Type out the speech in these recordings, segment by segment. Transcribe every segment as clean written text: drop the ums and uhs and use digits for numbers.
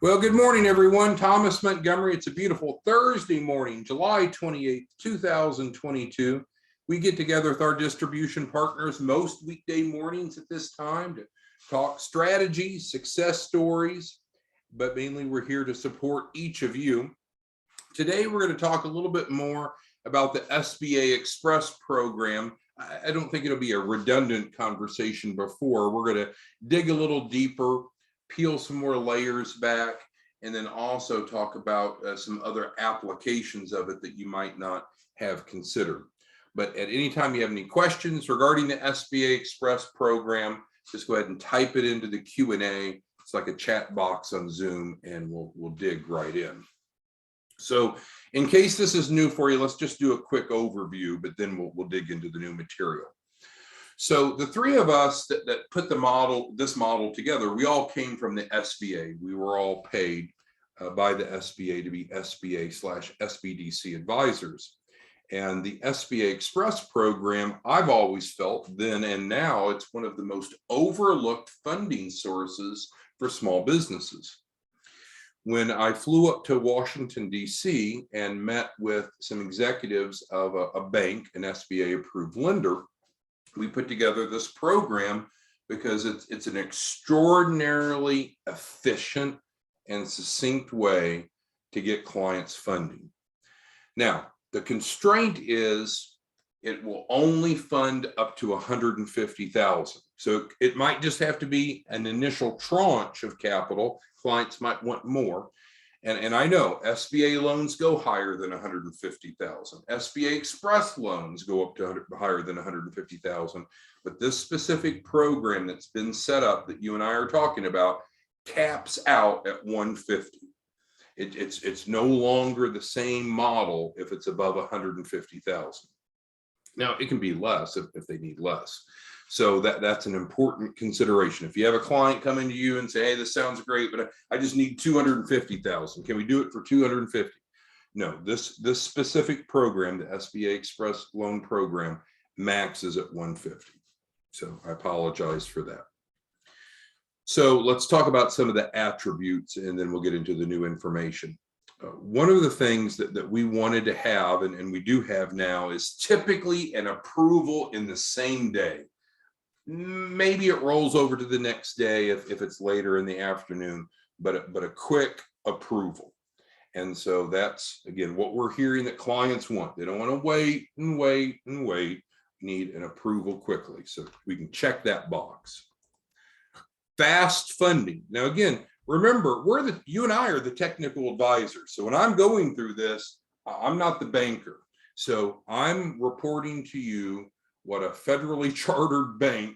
Well, good morning, everyone. Thomas Montgomery. It's a beautiful Thursday morning, July 28th, 2022. We get together with our distribution partners most weekday mornings at this time to talk strategies, success stories, but mainly we're here to support each of you. Today, we're going to talk a little bit more about the SBA Express program. I don't think it'll be a redundant conversation before. We're going to dig a little deeper, peel some more layers back, and then also talk about some other applications of it that you might not have considered. But at any time you have any questions regarding the SBA Express program, just go ahead and type it into the Q&A. It's like a chat box on Zoom, and we'll dig right in. So in case this is new for you, let's just do a quick overview, but then we'll dig into the new material. So the three of us that put this model together, we all came from the SBA. We were all paid by the SBA to be SBA/SBDC advisors. And the SBA Express program, I've always felt then and now, it's one of the most overlooked funding sources for small businesses. When I flew up to Washington, D.C. and met with some executives of a bank, an SBA approved lender, we put together this program because it's an extraordinarily efficient and succinct way to get clients funding. Now, the constraint is it will only fund up to $150,000. So it might just have to be an initial tranche of capital. Clients might want more. And I know SBA loans go higher than $150,000. SBA Express loans go up to higher than $150,000. But this specific program that's been set up that you and I are talking about caps out at $150,000. It's no longer the same model if it's above $150,000. Now it can be less if they need less. So that's an important consideration. If you have a client come into you and say, hey, this sounds great, but I just need $250,000. Can we do it for $250,000? No, this specific program, the SBA Express Loan Program, maxes at $150,000. So I apologize for that. So let's talk about some of the attributes, and then we'll get into the new information. One of the things that we wanted to have, and we do have now, is typically an approval in the same day. Maybe it rolls over to the next day if it's later in the afternoon, but a quick approval. And so that's, again, what we're hearing that clients want. They don't want to wait and wait and wait. Need an approval quickly. So we can check that box. Fast funding. Now, again, remember, you and I are the technical advisors. So when I'm going through this, I'm not the banker. So I'm reporting to you what a federally chartered bank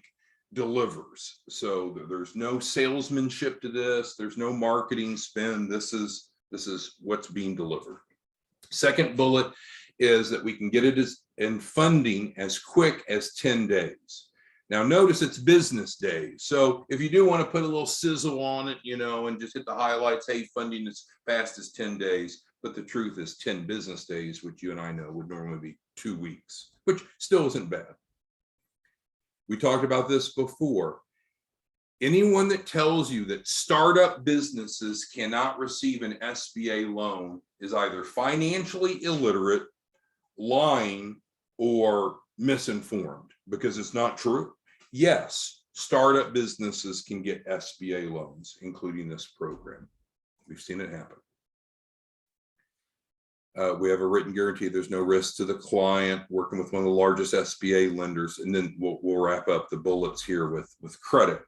delivers. So there's no salesmanship to this. There's no marketing spend. This is what's being delivered. Second bullet is that we can get it in funding as quick as 10 days. Now notice it's business days. So if you do want to put a little sizzle on it, and just hit the highlights, hey, funding as fast as 10 days. But the truth is 10 business days, which you and I know would normally be 2 weeks, which still isn't bad. We talked about this before. Anyone that tells you that startup businesses cannot receive an SBA loan is either financially illiterate, lying, or misinformed, because it's not true. Yes, startup businesses can get SBA loans, including this program. We've seen it happen. We have a written guarantee. There's no risk to the client, working with one of the largest SBA lenders. And then we'll wrap up the bullets here with credit.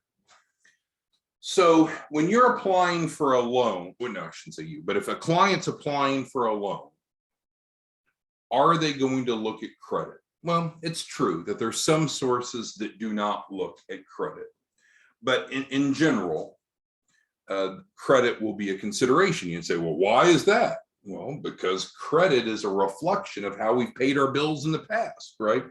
So when you're applying for a loan, well, no, I shouldn't say you, but if a client's applying for a loan, are they going to look at credit? Well, it's true that there's some sources that do not look at credit. But in general, credit will be a consideration. You can say, well, why is that? Well, because credit is a reflection of how we've paid our bills in the past, right?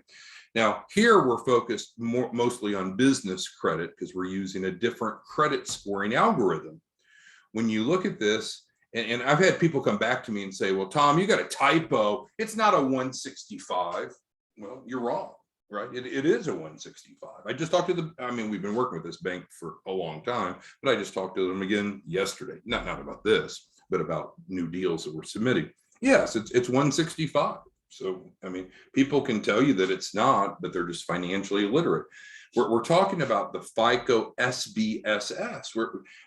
Now, here we're focused mostly on business credit because we're using a different credit scoring algorithm. When you look at this, and I've had people come back to me and say, well, Tom, you got a typo. It's not a 165. Well, you're wrong. right? It is a 165. I just talked to I mean, we've been working with this bank for a long time, but I just talked to them again yesterday, not about this, but about new deals that we're submitting. Yes, it's 165. So, I mean, people can tell you that it's not, but they're just financially illiterate. We're talking about the FICO SBSS.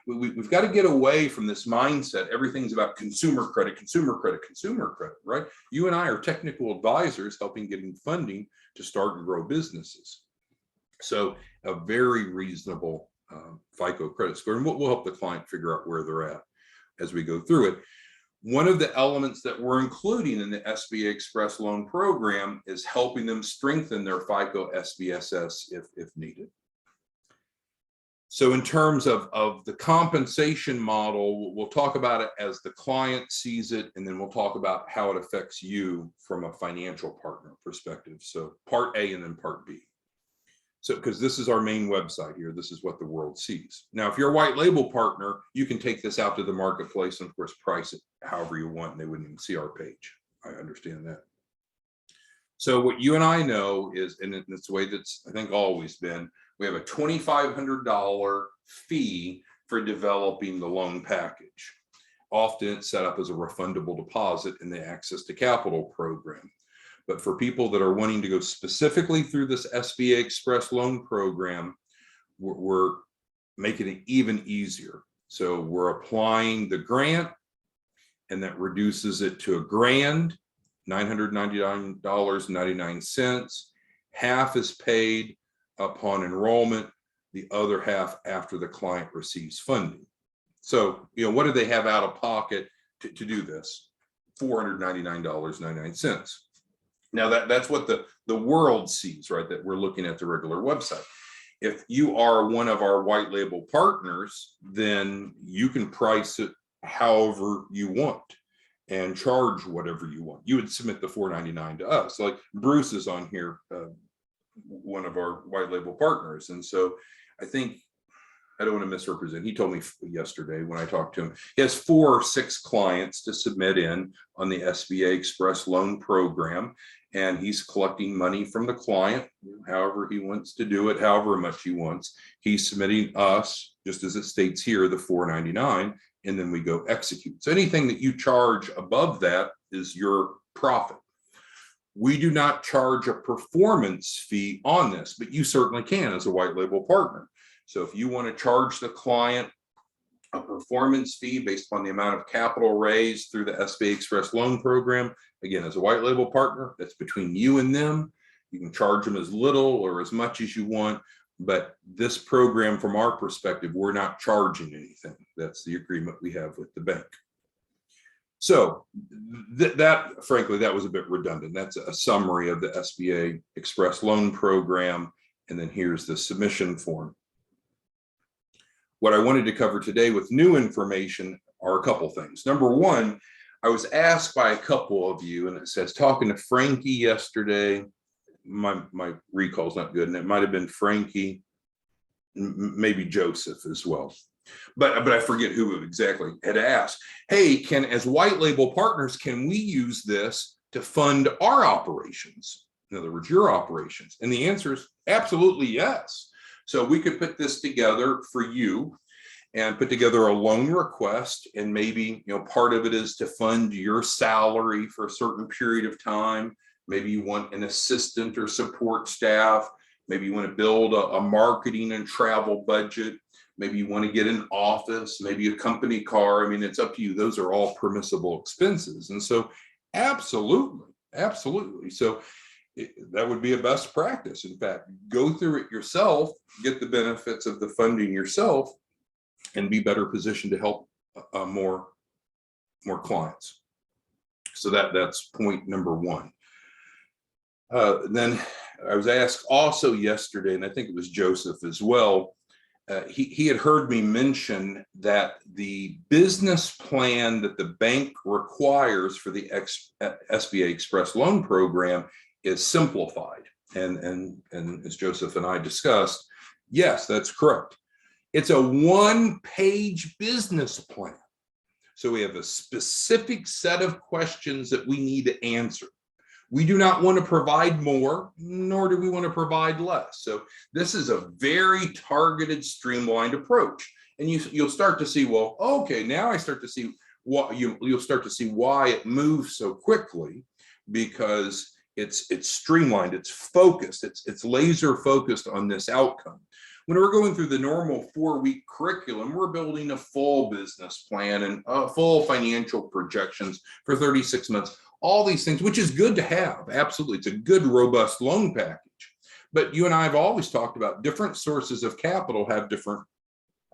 We've got to get away from this mindset. Everything's about consumer credit, right? You and I are technical advisors helping getting funding to start and grow businesses. So a very reasonable FICO credit score, and we'll help the client figure out where they're at as we go through it. One of the elements that we're including in the SBA Express Loan Program is helping them strengthen their FICO SBSS if needed. So in terms of the compensation model, we'll talk about it as the client sees it, and then we'll talk about how it affects you from a financial partner perspective. So part A and then part B. So, because this is our main website here, this is what the world sees. Now, if you're a white label partner, you can take this out to the marketplace and of course, price it however you want, and they wouldn't even see our page. I understand that. So what you and I know is, and it's the way that's, I think, always been, we have a $2,500 fee for developing the loan package. Often it's set up as a refundable deposit in the Access to Capital program. But for people that are wanting to go specifically through this SBA Express Loan Program, we're making it even easier. So we're applying the grant, and that reduces it to $999.99. Half is paid upon enrollment, the other half after the client receives funding. So, what do they have out of pocket to do this? $499.99. Now that's what the world sees, right? That we're looking at the regular website. If you are one of our white label partners, then you can price it however you want and charge whatever you want. You would submit the $499 to us. Like Bruce is on here, one of our white label partners. And so I think, I don't want to misrepresent. He told me yesterday when I talked to him, he has 4 or 6 clients to submit in on the SBA Express Loan Program. And he's collecting money from the client, however he wants to do it, however much he wants. He's submitting us, just as it states here, the $499, and then we go execute. So anything that you charge above that is your profit. We do not charge a performance fee on this, but you certainly can as a white label partner. So if you want to charge the client a performance fee based on the amount of capital raised through the SBA Express Loan Program, again, as a white label partner, that's between you and them. You can charge them as little or as much as you want, but this program, from our perspective, we're not charging anything. That's the agreement we have with the bank. So that, frankly, that was a bit redundant. That's a summary of the SBA Express Loan Program, and then here's the submission form. What I wanted to cover today with new information are a couple things. Number one, I was asked by a couple of you, and it says, talking to Frankie yesterday, my recall's not good, and it might have been Frankie, maybe Joseph as well. But I forget who exactly had asked, hey, as white label partners, can we use this to fund our operations? In other words, your operations. And the answer is absolutely yes. So we could put this together for you and put together a loan request, and maybe, part of it is to fund your salary for a certain period of time. Maybe you want an assistant or support staff. Maybe you want to build a marketing and travel budget. Maybe you want to get an office, maybe a company car. I mean, it's up to you. Those are all permissible expenses. And so absolutely. So that would be a best practice. In fact, go through it yourself, get the benefits of the funding yourself, and be better positioned to help more clients. So that's point number one. Then I was asked also yesterday, and I think it was Joseph as well, he had heard me mention that the business plan that the bank requires for the SBA Express Loan Program is simplified. And as Joseph and I discussed, yes, that's correct. It's a 1-page business plan. So we have a specific set of questions that we need to answer. We do not want to provide more, nor do we want to provide less. So this is a very targeted, streamlined approach. And you'll start to see, well, okay, now I start to see what you'll start to see why it moves so quickly, because it's streamlined, it's focused, it's laser focused on this outcome. When we're going through the normal 4-week curriculum, we're building a full business plan and full financial projections for 36 months, all these things, which is good to have. Absolutely. It's a good, robust loan package. But you and I have always talked about different sources of capital have different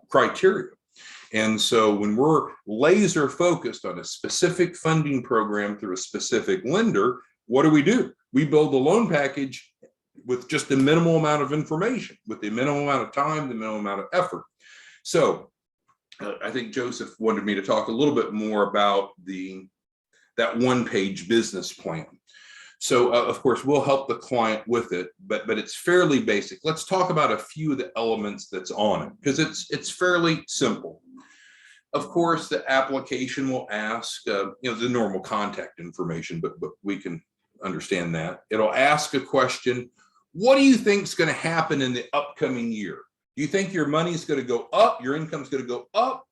criteria. And so when we're laser focused on a specific funding program through a specific lender, what do? We build the loan package with just a minimal amount of information, with the minimal amount of time, the minimal amount of effort. So I think Joseph wanted me to talk a little bit more about that one-page business plan. So of course, we'll help the client with it, but it's fairly basic. Let's talk about a few of the elements that's on it, because it's fairly simple. Of course, the application will ask the normal contact information, but we can understand that. It'll ask a question. What do you think is going to happen in the upcoming year? Do you think your money is going to go up, your income is going to go up,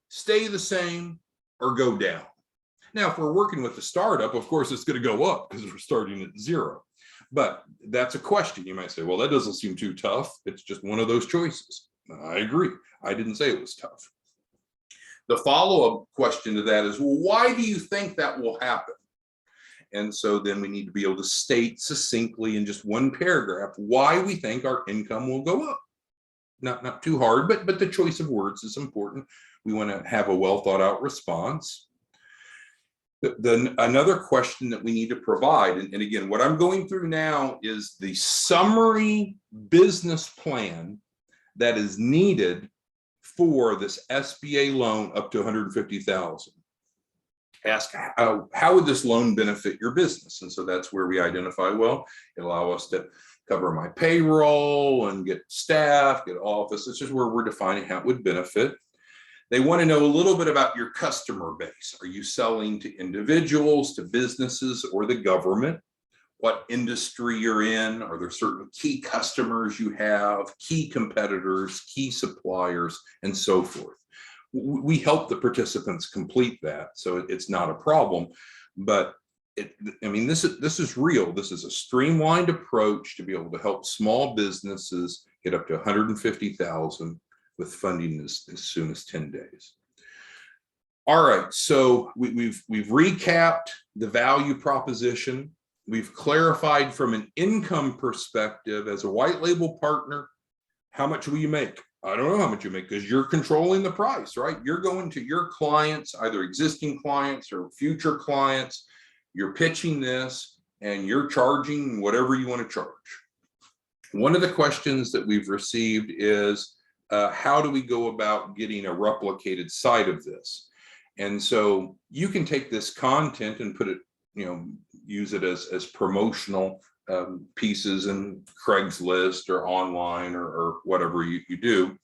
stay the same, or go down? Now, if we're working with a startup, of course, it's going to go up because we're starting at zero. But that's a question. You might say, well, that doesn't seem too tough. It's just one of those choices. I agree. I didn't say it was tough. The follow-up question to that is, well, why do you think that will happen? And so then we need to be able to state succinctly in just one paragraph why we think our income will go up. Not too hard, but the choice of words is important. We want to have a well thought out response. Another question that we need to provide, and again, what I'm going through now is the summary business plan that is needed for this SBA loan up to $150,000. Ask how would this loan benefit your business? And so that's where we identify, well, it'll allow us to cover my payroll and get staff, get office. This is where we're defining how it would benefit. They want to know a little bit about your customer base. Are you selling to individuals, to businesses, or the government? What industry you're in? Are there certain key customers you have, key competitors, key suppliers, and so forth? We help the participants complete that, so it's not a problem. But this is real. This is a streamlined approach to be able to help small businesses get up to $150,000 with funding as soon as 10 days. All right, so we've recapped the value proposition. We've clarified from an income perspective as a white label partner, how much will you make? I don't know how much you make because you're controlling the price, right? You're going to your clients, either existing clients or future clients. You're pitching this and you're charging whatever you want to charge. One of the questions that we've received is, how do we go about getting a replicated site of this? And so you can take this content and put it, use it as promotional pieces in Craigslist or online or whatever you do.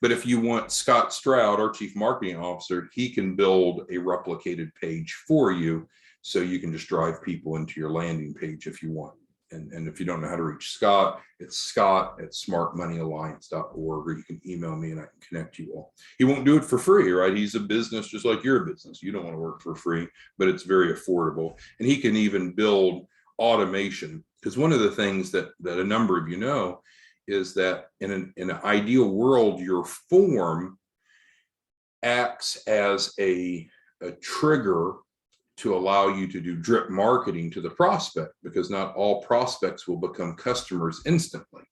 But if you want Scott Stroud, our Chief Marketing Officer, he can build a replicated page for you. So you can just drive people into your landing page if you want. And if you don't know how to reach Scott, it's scott@smartmoneyalliance.org, or you can email me and I can connect you all. He won't do it for free, right? He's a business just like you're a business. You don't want to work for free, but it's very affordable. And he can even build automation, because one of the things that a number of you know is that in an ideal world, your form acts as a trigger to allow you to do drip marketing to the prospect, because not all prospects will become customers instantly.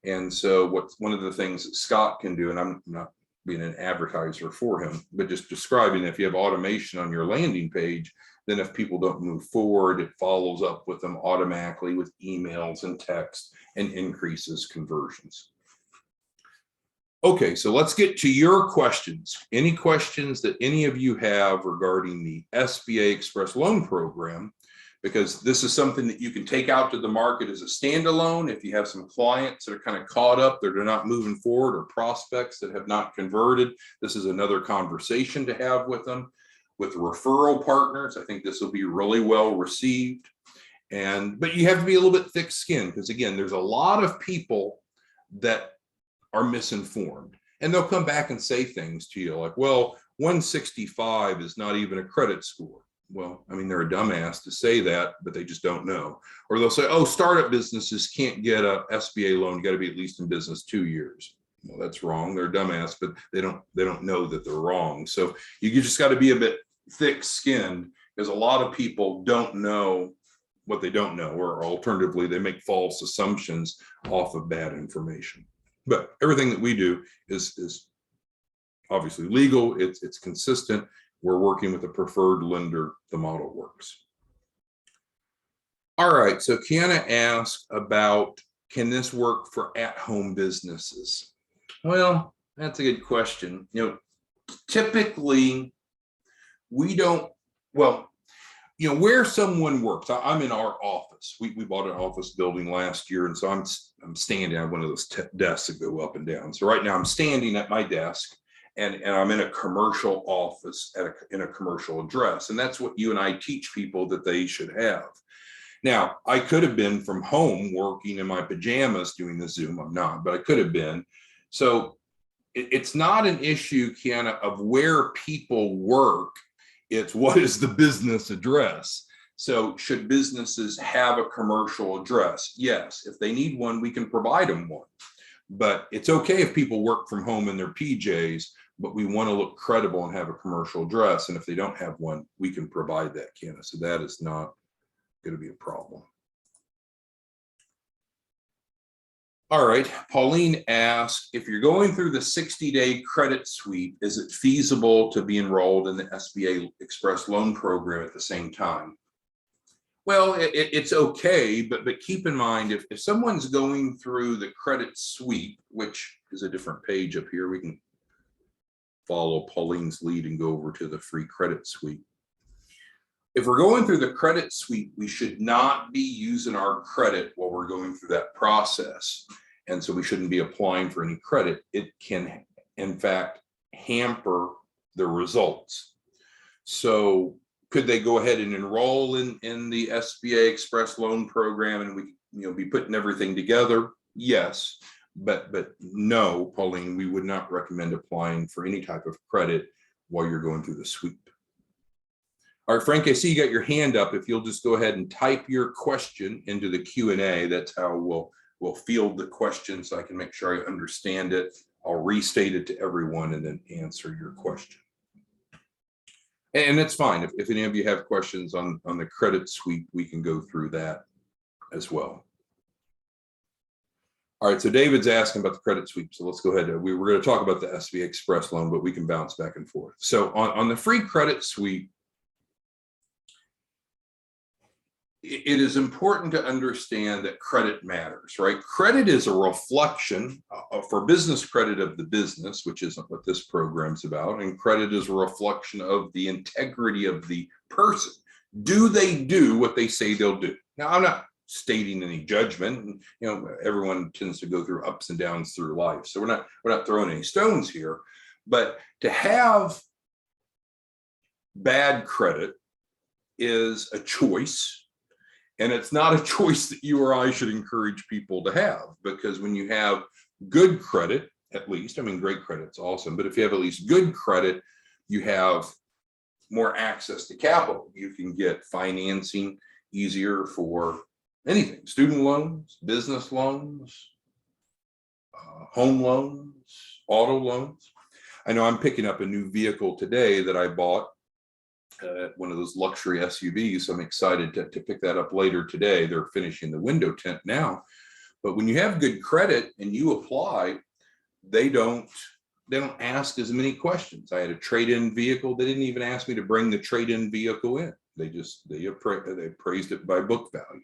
And so one of the things that Scott can do, and I'm not being an advertiser for him, but just describing, if you have automation on your landing page, then if people don't move forward, it follows up with them automatically with emails and text and increases conversions. Okay, so let's get to your questions. Any questions that any of you have regarding the SBA Express Loan Program, because this is something that you can take out to the market as a standalone. If you have some clients that are kind of caught up, that are not moving forward, or prospects that have not converted, this is another conversation to have with them. With referral partners, I think this will be really well received. But you have to be a little bit thick-skinned, because again, there's a lot of people that are misinformed, and they'll come back and say things to you like, well, 165 is not even a credit score. Well, I mean, they're a dumbass to say that, but they just don't know. Or they'll say, oh, startup businesses can't get a SBA loan. You got to be at least in business 2 years. Well, that's wrong. They're a dumbass, but they don't know that they're wrong. So you just got to be a bit thick-skinned, because a lot of people don't know what they don't know, or alternatively, they make false assumptions off of bad information. But everything that we do is obviously legal. It's consistent. We're working with a preferred lender. The model works. All right. So Kiana asked about, can this work for at-home businesses? Well, that's a good question. Typically we don't, well, where someone works. I'm in our office. We bought an office building last year, and so I'm standing on one of those desks that go up and down. So right now I'm standing at my desk, and I'm in a commercial office in a commercial address, and that's what you and I teach people that they should have. Now, I could have been from home working in my pajamas doing the Zoom. I'm not, but I could have been. So it's not an issue, Kiana, of where people work. It's what is the business address. So should businesses have a commercial address? Yes. If they need one, we can provide them one. But it's okay if people work from home in their PJs, but we want to look credible and have a commercial address. And if they don't have one, we can provide that, Kiana. So that is not going to be a problem. All right, Pauline asked, if you're going through the 60-day credit sweep, is it feasible to be enrolled in the SBA Express Loan Program at the same time? Well, it's okay, but keep in mind, if someone's going through the credit sweep, which is a different page up here, we can follow Pauline's lead and go over to the free credit sweep. If we're going through the credit sweep, we should not be using our credit while we're going through that process. And so we shouldn't be applying for any credit. It can, in fact, hamper the results. So could they go ahead and enroll in the SBA Express Loan Program and we be putting everything together? Yes, but no, Pauline, we would not recommend applying for any type of credit while you're going through the sweep. All right, Frank, I see you got your hand up. If you'll just go ahead and type your question into the Q&A, that's how we'll field the question so I can make sure I understand it. I'll restate it to everyone and then answer your question. And it's fine. If any of you have questions on the credit sweep, we can go through that as well. All right, so David's asking about the credit sweep. So let's go ahead. We're going to talk about the SBA Express loan, but we can bounce back and forth. So on the free credit sweep, it is important to understand that credit matters, right? Credit is a reflection for business credit of the business, which isn't what this program's about. And credit is a reflection of the integrity of the person. Do they do what they say they'll do? Now, I'm not stating any judgment. Everyone tends to go through ups and downs through life. So we're not throwing any stones here, but to have bad credit is a choice. And it's not a choice that you or I should encourage people to have, because when you have good credit, at least, I mean, great credit's awesome, but if you have at least good credit, you have more access to capital. You can get financing easier for anything, student loans, business loans, home loans, auto loans. I know I'm picking up a new vehicle today that I bought. One of those luxury SUVs. So I'm excited to pick that up later today. They're finishing the window tint now. But when you have good credit and you apply, they don't ask as many questions. I had a trade-in vehicle. They didn't even ask me to bring the trade-in vehicle in. They appraised it by book value.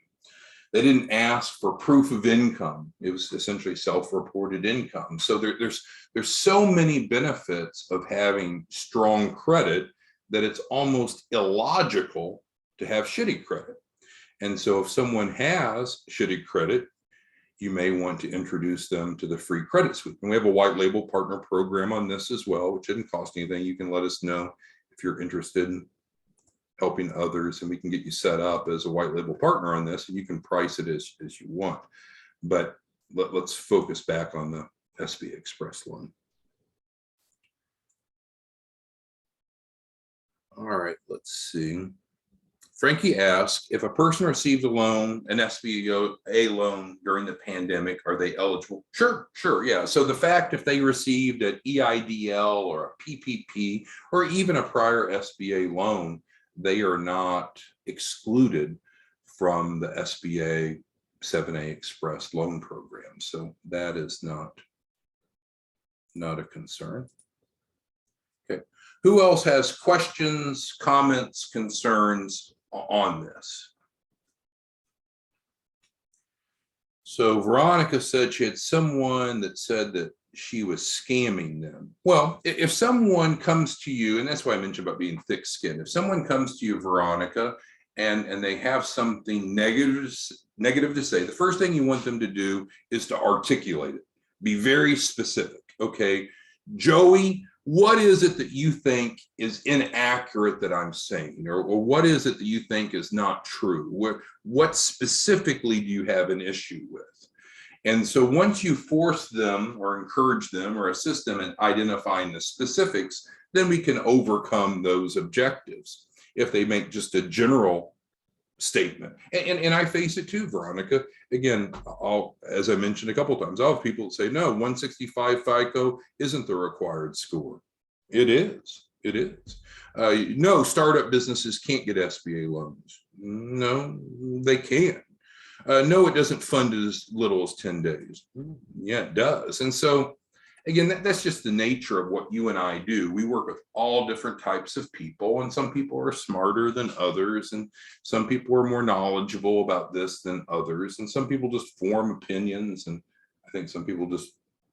They didn't ask for proof of income. It was essentially self-reported income. So there's so many benefits of having strong credit that it's almost illogical to have shitty credit. And so if someone has shitty credit, you may want to introduce them to the free credit sweep. And we have a white label partner program on this as well, which didn't cost anything. You can let us know if you're interested in helping others, and we can get you set up as a white label partner on this, and you can price it as you want. But let's focus back on the SBA Express loan. All right, let's see. Frankie asked, if a person received a loan, an SBA loan during the pandemic, are they eligible? Sure, yeah. So the fact if they received an EIDL or a PPP or even a prior SBA loan, they are not excluded from the SBA 7A Express Loan Program. So that is not a concern. Okay. Who else has questions, comments, concerns on this? So Veronica said she had someone that said that she was scamming them. Well, if someone comes to you, and that's why I mentioned about being thick-skinned, if someone comes to you, Veronica, and they have something negative to say, the first thing you want them to do is to articulate it. Be very specific. Okay, Joey, what is it that you think is inaccurate that I'm saying? Or what is it that you think is not true? What specifically do you have an issue with? And so once you force them or encourage them or assist them in identifying the specifics, then we can overcome those objectives. If they make just a general statement, and I face it too, Veronica. Again, as I mentioned a couple of times, I'll have people say, no, 165 FICO isn't the required score. It is. No, startup businesses can't get SBA loans. No, they can. No, it doesn't fund as little as 10 days. Yeah, it does. And so again, that's just the nature of what you and I do. We work with all different types of people, and some people are smarter than others, and some people are more knowledgeable about this than others, and some people just form opinions, and I think some people just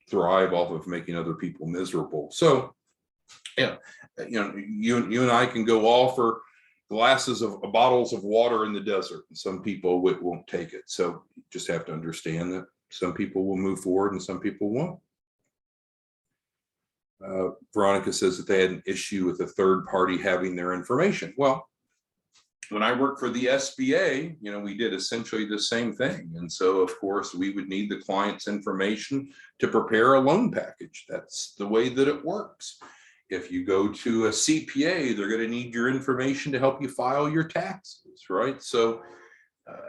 thrive off of making other people miserable. So, yeah, you and I can go all for bottles of water in the desert, and some people won't take it. So you just have to understand that some people will move forward and some people won't. Veronica says that they had an issue with a third party having their information. Well, when I worked for the SBA, we did essentially the same thing. And so, of course, we would need the client's information to prepare a loan package. That's the way that it works. If you go to a CPA, they're going to need your information to help you file your taxes, right? So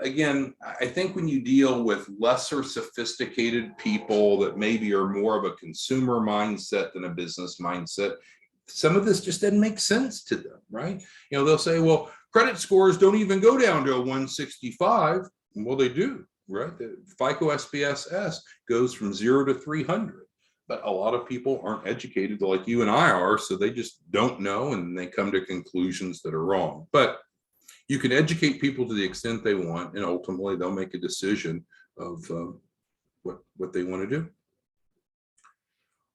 again, I think when you deal with lesser sophisticated people that maybe are more of a consumer mindset than a business mindset, some of this just doesn't make sense to them, right? They'll say, well, credit scores don't even go down to a 165. Well, they do, right? The FICO SBSS goes from 0 to 300. But a lot of people aren't educated like you and I are, so they just don't know, and they come to conclusions that are wrong. But you can educate people to the extent they want, and ultimately they'll make a decision of what they want to do.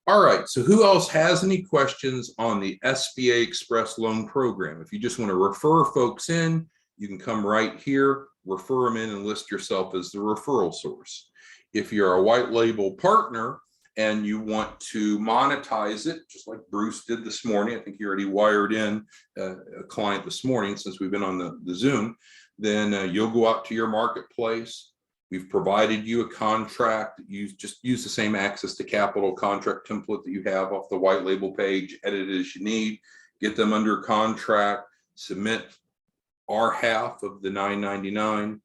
All right, so who else has any questions on the SBA Express Loan Program? If you just want to refer folks in, you can come right here, refer them in, and list yourself as the referral source. If you're a white label partner and you want to monetize it, just like Bruce did this morning, I think he already wired in a client this morning since we've been on the Zoom, then you'll go out to your marketplace. We've provided you a contract. You just use the same access to capital contract template that you have off the white label page, edit it as you need, get them under contract, submit our half of the $9.99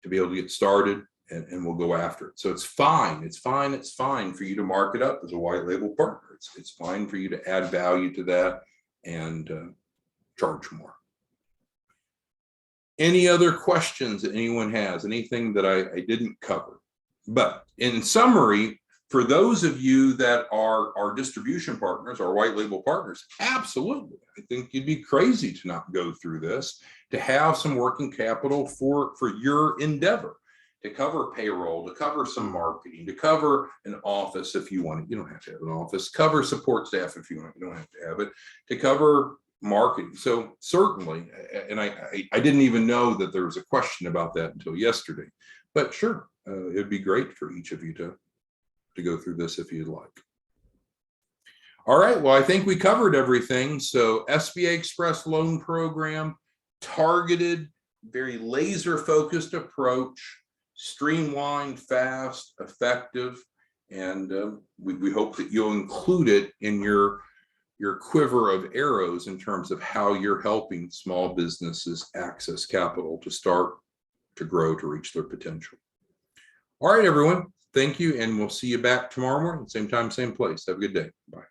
to be able to get started. And we'll go after it. So it's fine. It's fine for you to mark it up as a white label partner. It's fine for you to add value to that and charge more. Any other questions that anyone has? Anything that I didn't cover? But in summary, for those of you that are our distribution partners, our white label partners, absolutely. I think you'd be crazy to not go through this, to have some working capital for your endeavor. To cover payroll, to cover some marketing, to cover an office if you want it. You don't have to have an office. Cover support staff if you want it. You don't have to have it. To cover marketing. So certainly, and I didn't even know that there was a question about that until yesterday. But sure, it'd be great for each of you to go through this if you'd like. All right, well, I think we covered everything. So SBA Express Loan Program, targeted, very laser focused approach, streamlined, fast, effective, and we hope that you'll include it in your quiver of arrows in terms of how you're helping small businesses access capital to start, to grow, to reach their potential. All right, everyone. Thank you, and we'll see you back tomorrow morning, same time, same place. Have a good day. Bye.